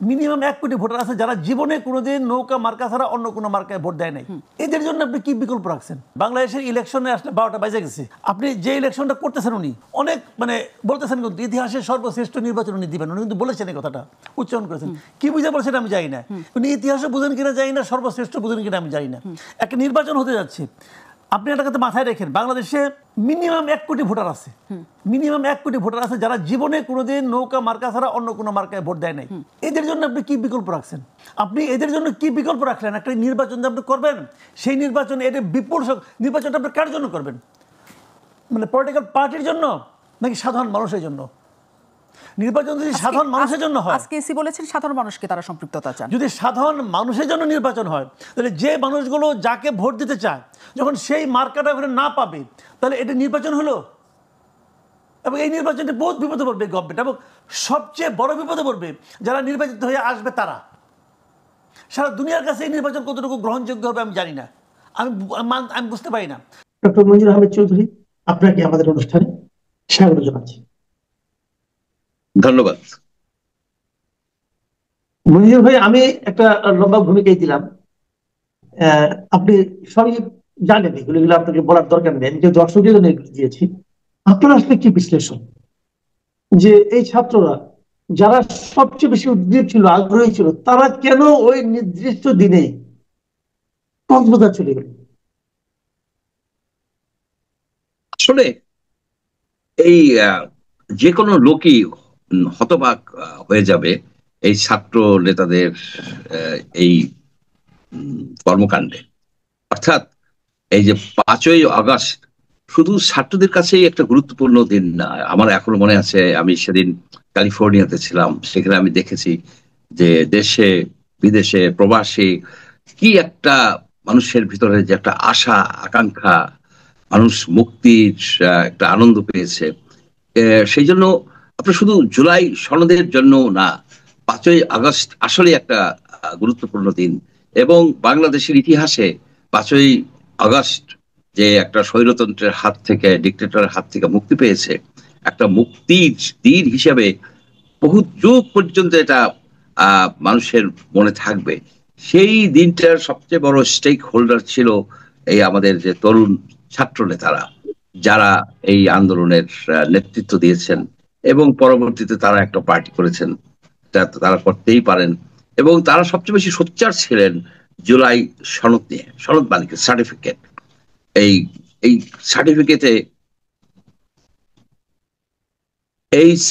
Minimum 1 কোটি voter আছে যারা জীবনে কোনোদিন নৌকা মার্কা ছাড়া অন্য কোনো মার্কায় ভোট দেয় নাই। এদের জন্য আপনি কি বিকল্প রাখছেন? বাংলাদেশের ইলেকশনে আসলে 12টা বাজে গেছে, আপনি যে ইলেকশনটা করতেছেন উনি অনেক বলতেছেন কিন্তু ইতিহাসের সর্বশ্রেষ্ঠ নির্বাচন উনি দিবেন, উনি কিন্তু বলেছেন এই কথাটা, উচ্চারণ করেছেন। কি বুঝে বলছেন আমি জানি না, উনি ইতিহাসও বুঝেন কিনা জানি না, সর্বশ্রেষ্ঠ বুঝেন কিনা আমি জানি না। একটা নির্বাচন হতে যাচ্ছে, আপনি একটা কথা মাথায় রেখেন, বাংলাদেশে মিনিমাম 1 কোটি ভোটার আছে, মিনিমাম 1 কোটি ভোটার আছে যারা জীবনে কোনোদিন নৌকা মার্কা ছাড়া অন্য কোনো মার্কায় ভোট দেয় নাই। এদের জন্য আপনি কি বিকল্প রাখছেন? আপনি এদের জন্য কি বিকল্প রাখলেন? একটা নির্বাচন যে আপনি করবেন, সেই নির্বাচনে এদের বিপুল নির্বাচনটা আপনি কার জন্য করবেন? পলিটিক্যাল পার্টির জন্য নাকি সাধারণ মানুষের জন্য? নির্বাচন যদি সাধারণ মানুষের জন্য হয়, আজকে এসি বলেছেন সাধারণ মানুষকে তারা সম্পৃক্ততা চান। যদি সাধারণ মানুষের জন্য নির্বাচন হয়, তাহলে যে মানুষগুলো যাকে ভোট দিতে চায় যখন সেই মার্কাটা ওখানে না পাবে, তাহলে এটা নির্বাচন হলো। এবং এই নির্বাচনে বহুত বিপদে পড়বে গভর্নমেন্ট, এবং সবচেয়ে বড় বিপদে পড়বে যারা নির্বাচিত হয়ে আসবে তারা। সারা দুনিয়ার কাছে এই নির্বাচন কতটুকু গ্রহণযোগ্য হবে আমি জানি না, আমি বুঝতে পারি না। ডক্টর মঞ্জুর আহমেদ চৌধুরী, আপনাকে আমাদের অনুষ্ঠানে স্বাগত জানাচ্ছি। ধন্যবাদ। মঞ্জুর ভাই, আমি একটা লম্বা ভূমিকাই দিলাম, আপনি সবই জানেন, এগুলো আপনাকে বলার দরকার নেই, যে দর্শকদের জন্য দিয়েছি। আপনার আসলে কি বিশ্লেষণ যে এই ছাত্ররা যারা সবচেয়ে বেশি উদ্গ্রীব ছিল, আগ্রহী ছিল, তারা কেন ওই নির্দিষ্ট দিনে কক্সবাজার চলে গেল? আসলে এই যে কোনো লোকই হতবাক হয়ে যাবে এই ছাত্র নেতাদের এই কর্মকাণ্ডে। অর্থাৎ এই যে 5ই আগস্ট শুধু ছাত্রদের কাছেই একটা গুরুত্বপূর্ণ দিন না। আমার এখনো মনে আছে, আমি সেদিন ক্যালিফোর্নিয়াতে ছিলাম, সেখানে আমি দেখেছি যে দেশে বিদেশে প্রবাসী কি একটা মানুষের ভিতরে যে একটা আশা আকাঙ্ক্ষা, মানুষ মুক্তির একটা আনন্দ পেয়েছে। সেই জন্য আপনার শুধু জুলাই সনদের জন্য না, 5ই আগস্ট আসলে একটা গুরুত্বপূর্ণ দিন। এবং বাংলাদেশের ইতিহাসে 5ই আগস্ট যে একটা স্বৈরতন্ত্রের হাত থেকে, ডিক্টেটরের হাত থেকে মুক্তি পেয়েছে, একটা মুক্তির দিন হিসাবে বহু যুগ পর্যন্ত এটা মানুষের মনে থাকবে। সেই দিনটার সবচেয়ে বড় স্টেক হোল্ডার ছিল এই আমাদের যে তরুণ ছাত্র নেতারা, যারা এই আন্দোলনের নেতৃত্ব দিয়েছেন এবং পরবর্তীতে তারা একটা পার্টি করেছেন, তারা করতেই পারেন। এবং তারা সবচেয়ে বেশি সোচ্চার ছিলেন জুলাই সনদ নিয়ে। সনদ মানে কি? সার্টিফিকেট। এই এই সার্টিফিকেটে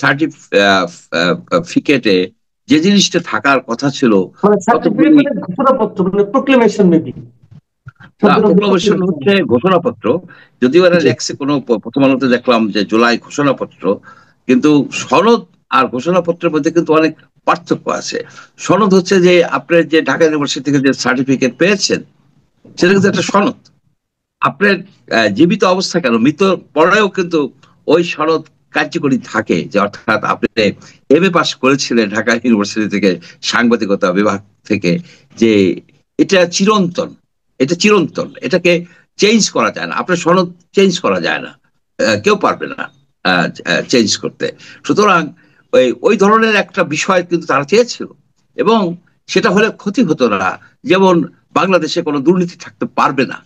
সার্টিফিকেটে যে জিনিসটা থাকার কথা ছিল, প্রোক্লামেশন হচ্ছে ঘোষণাপত্র। যদিও এরা লেখছে কোনো, প্রথম আলোতে দেখলাম যে জুলাই ঘোষণাপত্র, কিন্তু সনদ আর ঘোষণাপত্রের মধ্যে কিন্তু অনেক পার্থক্য আছে। সনদ হচ্ছে যে আপনার যে ঢাকা ইউনিভার্সিটি থেকে যে সার্টিফিকেট পেয়েছেন, সেটা কিন্তু একটা সনদ। আপনার জীবিত অবস্থা কেন, মৃত পরেও কিন্তু ওই সনদ কার্যকরী থাকে, যে অর্থাৎ আপনি এমএ পাস করেছিলেন ঢাকা ইউনিভার্সিটি থেকে সাংবাদিকতা বিভাগ থেকে, যে এটা চিরন্তন, এটা চিরন্তন, এটাকে চেঞ্জ করা যায় না। আপনার সনদ চেঞ্জ করা যায় না, কেউ পারবে না চেঞ্জ করতে। সুতরাং ওই ধরনের একটা বিষয় কিন্তু তারা চেয়েছিল, এবং সেটা হলে ক্ষতি হতো না। যেমন বাংলাদেশে কোনো দুর্নীতি থাকতে পারবে না,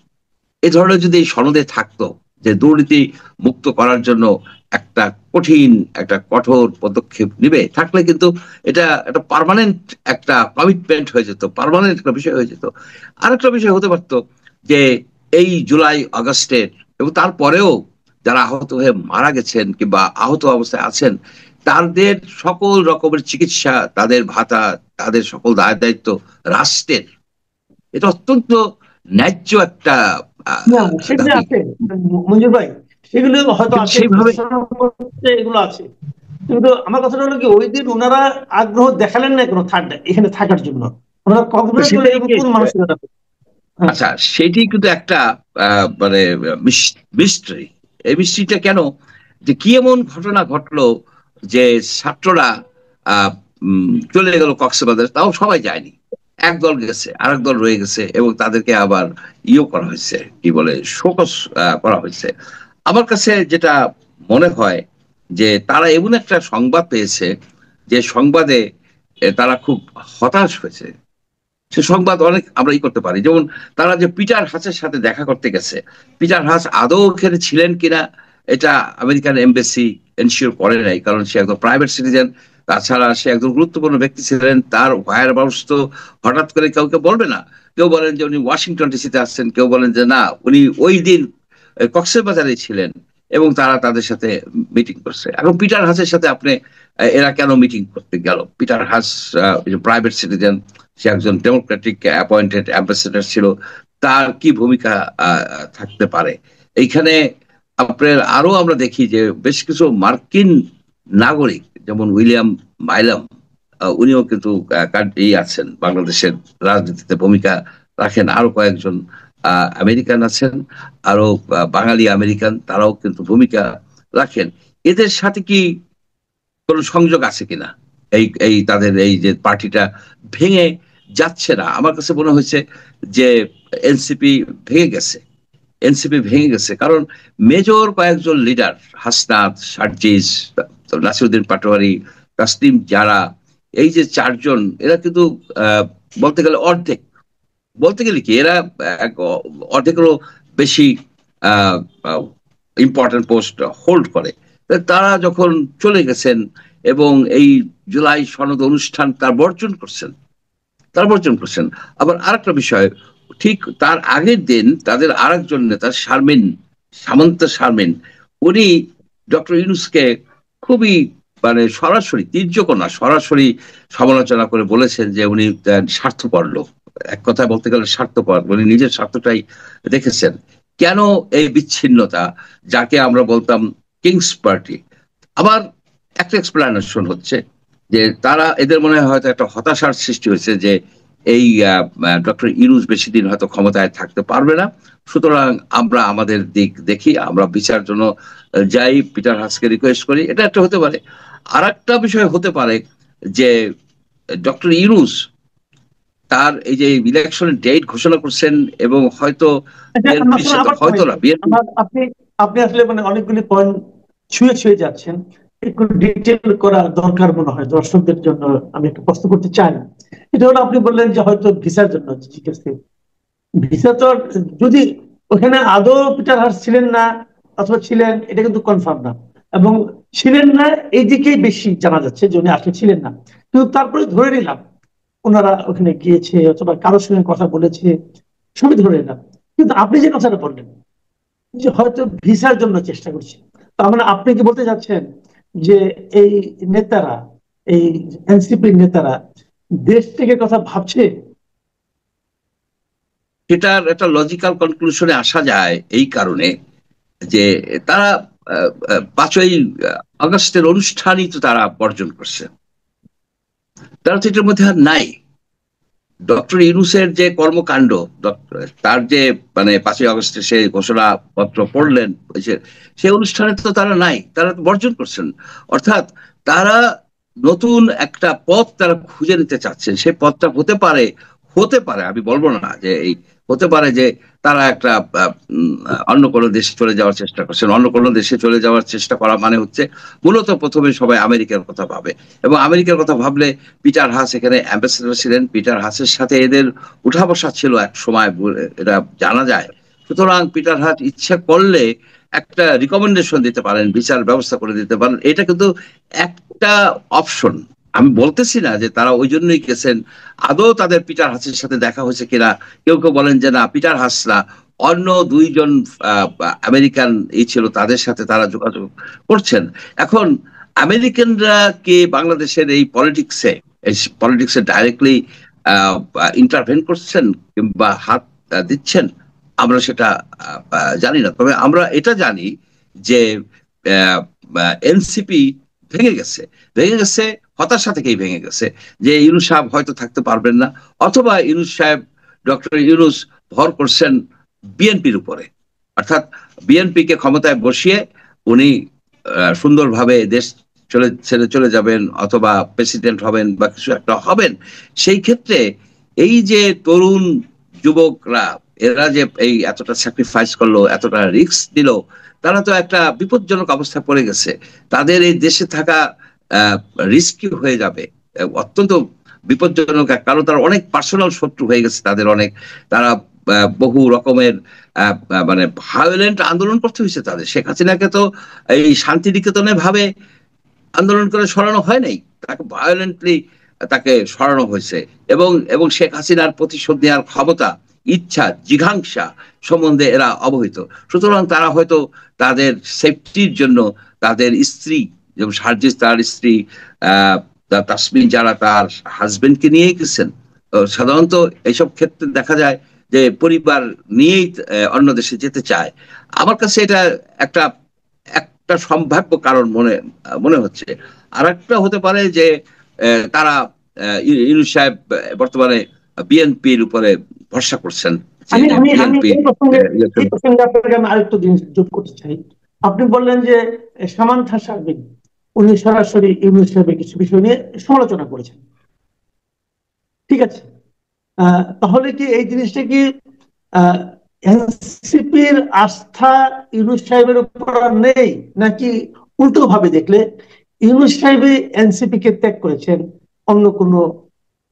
এ ধরনের যদি এই সনদে থাকতো যে দুর্নীতি মুক্ত করার জন্য একটা কঠিন, একটা কঠোর পদক্ষেপ নিবে, থাকলে কিন্তু এটা একটা পার্মানেন্ট একটা কমিটমেন্ট হয়ে যেত, পার্মানেন্ট একটা বিষয় হয়ে যেত। আরেকটা বিষয় হতে পারতো যে এই জুলাই আগস্টের এবং তারপরেও যারা আহত হয়ে মারা গেছেন কিংবা আহত অবস্থায় আছেন, তাদের সকল রকমের চিকিৎসা, তাদের ভাতা, তাদের সকল দায় দায়িত্ব রাষ্ট্রের। এটা অত্যন্ত ন্যায্য একটা মঞ্জুর ভাই, সেগুলো হয়তো এগুলো আছে, কিন্তু আমার কথাটা হলো কি, ওই দিন ওনারা আগ্রহ দেখালেন না কোনো এখানে থাকার জন্য। আচ্ছা, সেটি কিন্তু একটা মানে মিস্ট্রি। এই মিস্ট্রিটা কেন, যে কি এমন ঘটনা ঘটলো যে ছাত্ররা চলে গেল কক্সবাজার, তাও সবাই যায়নি, একদল গেছে, আরেক দল রয়ে গেছে, এবং তাদেরকে আবার করা হয়েছে, কি বলে, শোকস করা হয়েছে। আমার কাছে যেটা মনে হয় যে তারা এমন একটা সংবাদ পেয়েছে, যে সংবাদে তারা খুব হতাশ হয়েছে, সে সংবাদ অনেক আমরা করতে পারি। যেমন তারা যে পিটার হাসের সাথে দেখা করতে গেছে, পিটার হাস আদৌ ওখানে ছিলেন কিনা এটা আমেরিকান এমবাসি এনশিওর করে নাই, কারণ সে একদম প্রাইভেট সিটিজেন। তাছাড়া সে একজন গুরুত্বপূর্ণ ব্যক্তি ছিলেন, তার হোয়ার অ্যাবাউটস তো হঠাৎ করে কাউকে বলবে না। কেউ বলেন যে উনি ওয়াশিংটন ডিসিতে আসছেন, কেউ বলেন যে না উনি ওই দিন কক্সবাজারে ছিলেন এবং তারা তাদের সাথে মিটিং করছে। এখন পিটার হাসের সাথে আপনি এরা কেন মিটিং করতে গেল? পিটার হাস প্রাইভেট সিটিজেন, সে একজন ডেমোক্রেটিক অ্যাপয়েন্টেড অ্যাম্বাসেডর ছিল, তার কি ভূমিকা থাকতে পারে এইখানে? আপনার আরো আমরা দেখি যে বেশ কিছু মার্কিন নাগরিক যেমন উইলিয়াম মাইলাম, উনিও কিন্তু আছেন, বাংলাদেশের রাজনীতিতে ভূমিকা রাখেন। আরো কয়েকজন আমেরিকান আছেন, আরো বাঙালি আমেরিকান, তারাও কিন্তু ভূমিকা রাখেন। এদের সাথে কি কোন সংযোগ আছে কিনা? এই তাদের এই যে পার্টিটা ভেঙে যাচ্ছে না, আমার কাছে মনে হয়েছে যে এনসিপি ভেঙে গেছে। এনসিপি ভেঙে গেছে কারণ মেজর কয়েকজন লিডার, হাসনাত, সার্জিস, নাসিরউদ্দিন পাটোয়ারি, তাসলিম জারা, এই যে চারজন, এরা কিন্তু বলতে গেলে অর্ধেক, বলতে গেলে কি এরা অর্ধেকেরও বেশি ইম্পর্টেন্ট পোস্ট হোল্ড করে। তারা যখন চলে গেছেন এবং এই জুলাই সনদ অনুষ্ঠান তার বর্জন করছেন। আবার আরেকটা বিষয়, ঠিক তার আগের দিন তাদের আরেকজন নেতা সামন্ত শারমিন, উনি ডক্টর ইউনূসকে খুবই মানে সরাসরি, তির্যক না, সরাসরি সমালোচনা করে বলেছেন যে উনি স্বার্থপর লোক। এক কথায় বলতে গেলে স্বার্থপর, উনি নিজের স্বার্থটাই দেখেছেন। কেন এই বিচ্ছিন্নতা, যাকে আমরা বলতাম কিংস পার্টি? আবার একটা এক্সপ্লেনেশন হচ্ছে যে তারা, এদের মনে হয় হয়তো একটা হতাশার সৃষ্টি হয়েছে যে এই ডক্টর ইউনূস বেশি দিন হয়তো ক্ষমতায় থাকতে পারবে না, সুতরাং আমরা আমাদের দিক দেখি, আমরা বিচার জন্য যাই, পিটার হাসকে রিকোয়েস্ট করি। এটা একটা হতে পারে। আর একটা বিষয় হতে পারে যে ডক্টর ইউনূস তার এই যে ইলেকশনের ডেট ঘোষণা করছেন এবং হয়তো আপনি আসলে মানে অনেকগুলি পয়েন্ট ছুঁয়ে যাচ্ছেন, একটু ডিটেল করা দরকার মনে হয় দর্শকদের জন্য। আমি একটু প্রশ্ন করতে চাই, এটা হলো আপনি বললেন যে হয়তো ভিসার জন্য জিজ্ঞেস, ভিসা তো যদি ওখানে আদৌ পিটার হাস ছিলেন না অথবা ছিলেন, এটা কিন্তু কনফার্ম না, এবং ছিলেন না এই দিকেই বেশি জানা যাচ্ছে যে উনি আসলে ছিলেন না। কিন্তু তারপরে ধরে নিলাম ওনারা ওখানে গিয়েছে অথবা কারোর সঙ্গে কথা বলেছে, সবই ধরে নিলাম। কিন্তু আপনি যে কথাটা বললেন যে হয়তো ভিসার জন্য চেষ্টা করছে, তার মানে আপনি কি বলতে যাচ্ছেন যে এই নেতারা, এই এনসিপির নেতারা দেশ থেকে কথা ভাবছে? এটার একটা লজিক্যাল কনক্লুশনে আসা যায় এই কারণে যে তারা 5ই আগস্টের অনুষ্ঠানই তো তারা বর্জন করছে, তারা তো এটার মধ্যে আর নাই। ডক্টর ইউনূসের যে কর্মকাণ্ড, তার যে মানে 5ই আগস্টে সে ঘোষণাপত্র পড়লেন, সেই অনুষ্ঠানে তো তারা নাই, তারা বর্জন করছেন। অর্থাৎ তারা নতুন একটা পথ তারা খুঁজে নিতে চাচ্ছেন। সেই পথটা হতে পারে, আমি বলবো না যে এই, হতে পারে যে তারা একটা অন্য কোনো দেশে চলে যাওয়ার চেষ্টা করছেন। অন্য কোনো দেশে চলে যাওয়ার চেষ্টা করা মানে হচ্ছে মূলত প্রথমে সবাই আমেরিকার কথা ভাবে, এবং আমেরিকার কথা ভাবলে পিটার হাস এখানে অ্যাম্বাসেডর ছিলেন, পিটার হাসের সাথে এদের উঠা বসা ছিল এক সময়, এটা জানা যায়। সুতরাং পিটার হাস ইচ্ছা করলে একটা রিকমেন্ডেশন দিতে পারেন, বিচার ব্যবস্থা করে দিতে পারেন। এটা কিন্তু একটা অপশন। আমি বলতেছি না যে তারা ওই জন্যই গেছেন, আদৌ তাদের পিটার হাসের সাথে দেখা হয়েছে কিনা। কেউ কেউ বলেন যে না, পিটার হাস না, অন্য 2 জন আমেরিকান ছিল, তাদের সাথে তারা যোগাযোগ করছেন। এখন আমেরিকানরা কে বাংলাদেশের এই পলিটিক্সে ডাইরেক্টলি ইন্টারভেন করছেন কিংবা হাত দিচ্ছেন, আমরা সেটা জানি না। তবে আমরা এটা জানি যে এনসিপি ভেঙে গেছে হতাশা থেকেই ভেঙে গেছে, যে ইউনূস সাহেব হয়তো থাকতে পারবেন না, অথবা ইউনূস সাহেব, ডক্টর ইউনূস ভর করছেন বিএনপির উপরে, অর্থাৎ বিএনপি কে ক্ষমতায় বসিয়ে উনি সুন্দরভাবে দেশ ছেড়ে চলে যাবেন অথবা প্রেসিডেন্ট হবেন বা কিছু একটা হবেন। সেই ক্ষেত্রে এই যে তরুণ যুবকরা, এরা যে এই এতটা স্যাক্রিফাইস করলো, এতটা রিস্ক দিল, তারা তো একটা বিপজ্জনক অবস্থায় পড়ে গেছে। তাদের এই দেশে থাকা রিস্কি হয়ে যাবে, অত্যন্ত বিপজ্জনক, কারণ তারা অনেক পার্সোনাল শত্রু হয়ে গেছে, তাদের অনেক, তারা বহু রকমের মানে ভায়োলেন্ট আন্দোলন করতে হয়েছে তাদের। শেখ হাসিনাকে তো এই শান্তি নিকেতনে ভাবে আন্দোলন করে সরানো হয় নাই, তাকে ভায়োলেন্টলি তাকে সরানো হয়েছে। এবং এবং শেখ হাসিনার প্রতিশোধ নেওয়ার ক্ষমতা, ইচ্ছা, জিঘাংসা সম্বন্ধে এরা অবহিত। সুতরাং তারা হয়তো তাদের সেফটির জন্য তাদের স্ত্রী, যেমন সার্জিস তার স্ত্রী, তাসমিন যারা তার হাজবেন্ডকে নিয়ে গেছেন। সাধারণত এইসব ক্ষেত্রে দেখা যায় যে পরিবার নিয়েই অন্য দেশে যেতে চায়। আমার কাছে এটা একটা একটা সম্ভাব্য কারণ মনে হচ্ছে। আর একটা হতে পারে যে তারা ইউনূস সাহেব বর্তমানে বিএনপির উপরে ভরসা করছেন। আপনাকে আমি আরেকটু জিনিস যোগ করতে চাই। আপনি বললেন যে সামান্থা শারমিন উনি সরাসরি ইউনূস সাহেবের কিছু বিষয় নিয়ে সমালোচনা করেছেন, ঠিক আছে। তাহলে কি এই জিনিসটা কি এনসিপির আস্থা ইউনূস সাহেবের উপর নেই, নাকি উল্টো ভাবে দেখলে ইউনূস সাহেব এনসিপি কে ত্যাগ করেছেন, অন্য কোনো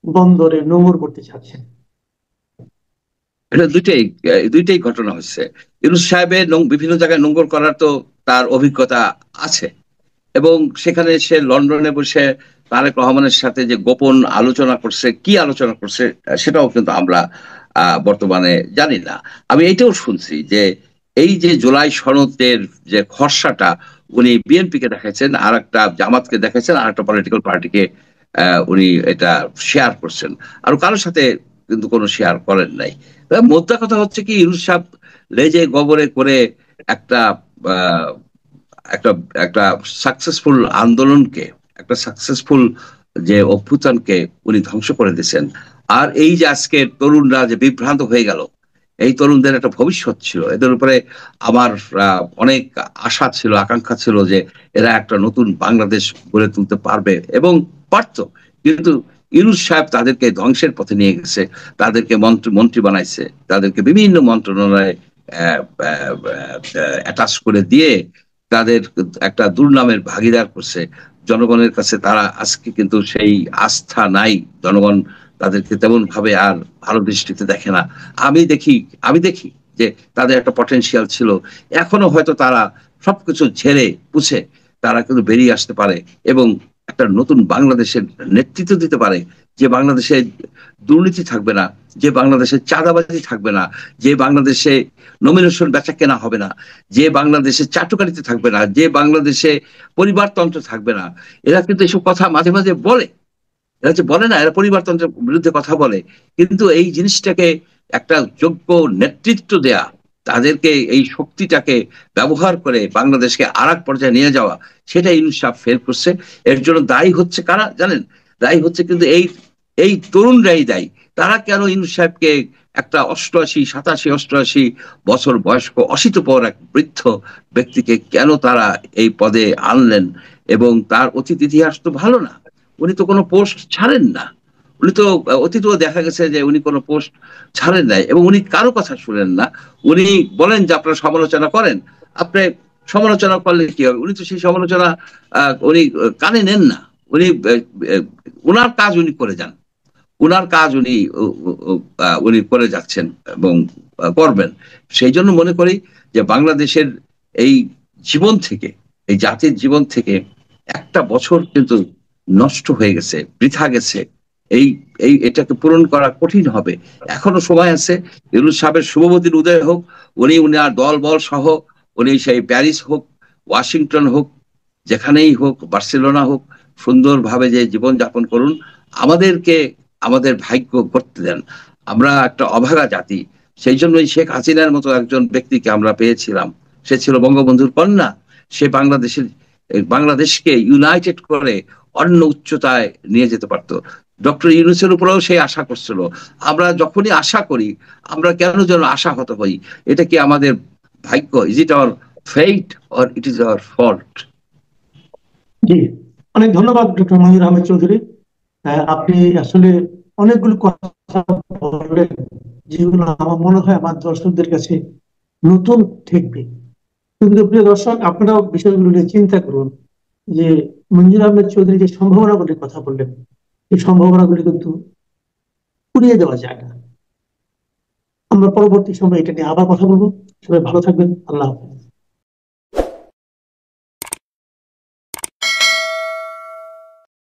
বন্দরে নোঙর করতে চাচ্ছেন? এটা দুইটাই ঘটনা হচ্ছে। ইউনূস সাহেবের বিভিন্ন জায়গায় নোঙর করার তো তার অভিজ্ঞতা আছে, এবং সেখানে সে লন্ডনে বসে তারেক রহমানের সাথে যে গোপন আলোচনা করছে, কি আলোচনা করছে সেটাও কিন্তু আমরা বর্তমানে জানি না। আমি এইটাও শুনছি যে এই যে জুলাই সনদের যে খসড়াটা উনি বিএনপিকে দেখাচ্ছেন, আর একটা জামাতকে দেখাচ্ছেন, আর একটা পলিটিক্যাল পার্টিকে উনি এটা শেয়ার করছেন, আর কারোর সাথে কিন্তু কোনো শেয়ার করেন নাই। মোদ্দা কথা হচ্ছে কি, ইউনূস সাহেব লেজে গবরে করে একটা একটা একটা সাকসেসফুল আন্দোলনকে, একটা সাকসেসফুল যে অভ্যুত্থানকে উনি ধ্বংস করে দিয়েছেন। আর এই যে আজকের তরুণরা যে বিভ্রান্ত হয়ে গেল, এই তরুণদের একটা ভবিষ্যৎ ছিল, এদের উপরে আমার অনেক আশা ছিল, আকাঙ্ক্ষা ছিল যে এরা একটা নতুন বাংলাদেশ গড়ে তুলতে পারবে এবং পারত। কিন্তু ইউনূস সাহেব তাদেরকে ধ্বংসের পথে নিয়ে গেছে, তাদেরকে মন্ত্রী বানাইছে, তাদেরকে বিভিন্ন মন্ত্রণালয়ে অ্যাটাচ করে দিয়ে তাদের একটা দুর্নামের ভাগিদার করছে। জনগণের কাছে তারা আজকে কিন্তু সেই আস্থা নাই, জনগণ তাদেরকে তেমন ভাবে আর ভালো দৃষ্টিতে দেখে না। আমি দেখি যে তাদের একটা পটেনশিয়াল ছিল, এখনো হয়তো তারা সবকিছু ঝেড়ে পুছে তারা কিন্তু বেরিয়ে আসতে পারে এবং একটা নতুন বাংলাদেশের নেতৃত্ব দিতে পারে, যে বাংলাদেশে দুর্নীতি থাকবে না, যে বাংলাদেশে চাঁদাবাজি থাকবে না, যে বাংলাদেশে নমিনেশন বেচা কেনা হবে না, যে বাংলাদেশে চাটুকারিতে থাকবে না, যে বাংলাদেশে পরিবারতন্ত্র থাকবে না। এরা কিন্তু এসব কথা মাঝে মাঝে বলে, এরা যে বলে না, এরা পরিবারতন্ত্রের বিরুদ্ধে কথা বলে, কিন্তু এই জিনিসটাকে একটা যোগ্য নেতৃত্ব দেয়া, তাদেরকে এই শক্তিটাকে ব্যবহার করে বাংলাদেশকে আর এক পর্যায়ে নিয়ে যাওয়া, সেটা ইউনূস সাহেব ফেল করছে। এর জন্য দায়ী হচ্ছে কারা জানেন? দায়ী হচ্ছে কিন্তু এই তরুণরাই দায়ী। তারা কেন ইউনূস সাহেবকে, একটা 87 বছর বয়স্ক অশীতপর এক বৃদ্ধ ব্যক্তিকে কেন তারা এই পদে আনলেন? এবং তার অতীত ইতিহাস তো ভালো না, উনি তো কোনো পোস্ট ছাড়েন না, উনি তো অতীতেও দেখা গেছে যে উনি কোনো পোস্ট ছাড়েন নাই, এবং উনি কারো কথা শুনেন না। উনি বলেন যে আপনারা সমালোচনা করেন, আপনি সমালোচনা করলে কি হবে? উনি তো সেই সমালোচনা উনি কানে নেন না। উনি উনার কাজ উনি করে যান, উনার কাজ উনি করে যাচ্ছেন এবং করবেন। সেই জন্য মনে করি যে বাংলাদেশের এই জীবন থেকে, এই জাতির জীবন থেকে একটা বছর কিন্তু নষ্ট হয়ে গেছে, বৃথা গেছে। এই এই এটাকে পূরণ করা কঠিন হবে, এখনো সময় আছে। ইউনূস সাহেবের শুভবুদ্ধির উদয় হোক, উনার দল বল সহ উনি সেই প্যারিস হোক, ওয়াশিংটন হোক, যেখানেই হোক, বার্সেলোনা হোক, সুন্দরভাবে যে জীবন যাপন করুন, আমাদেরকে আমাদের ভাগ্য করতে দেন। আমরা একটা অভাগা জাতি, সেই জন্যই শেখ হাসিনার মতো একজন ব্যক্তিকে আমরা পেয়েছিলাম। সে ছিল বঙ্গবন্ধুর কন্যা, সে বাংলাদেশকে ইউনাইটেড করে অন্য উচ্চতায় নিয়ে যেতে পারতো। ডক্টর ইউনূসের উপরেও সেই আশা করছিল। আমরা যখনই আশা করি, আমরা কেন যেন আশাহত হই? এটা কি আমাদের ভাগ্য? Is it our fate or it is our fault? জি, অনেক ধন্যবাদ ডক্টর মঞ্জুর আহমেদ চৌধুরী। আপনি আসলে অনেকগুলো কথা বললেন যেগুলো আমার মনে হয় আমার দর্শকদের কাছে নতুন ঠেকবে। কিন্তু প্রিয় দর্শক, আপনারাও বিষয়গুলো নিয়ে চিন্তা করুন যে মঞ্জুর আহমেদ চৌধুরী যে সম্ভাবনাগুলির কথা বললেন, এই সম্ভাবনাগুলি কিন্তু উড়িয়ে দেওয়া যায় না। আমরা পরবর্তী সময় এটা নিয়ে আবার কথা বলবো। সবাই ভালো থাকবেন। আল্লাহ হাফেজ।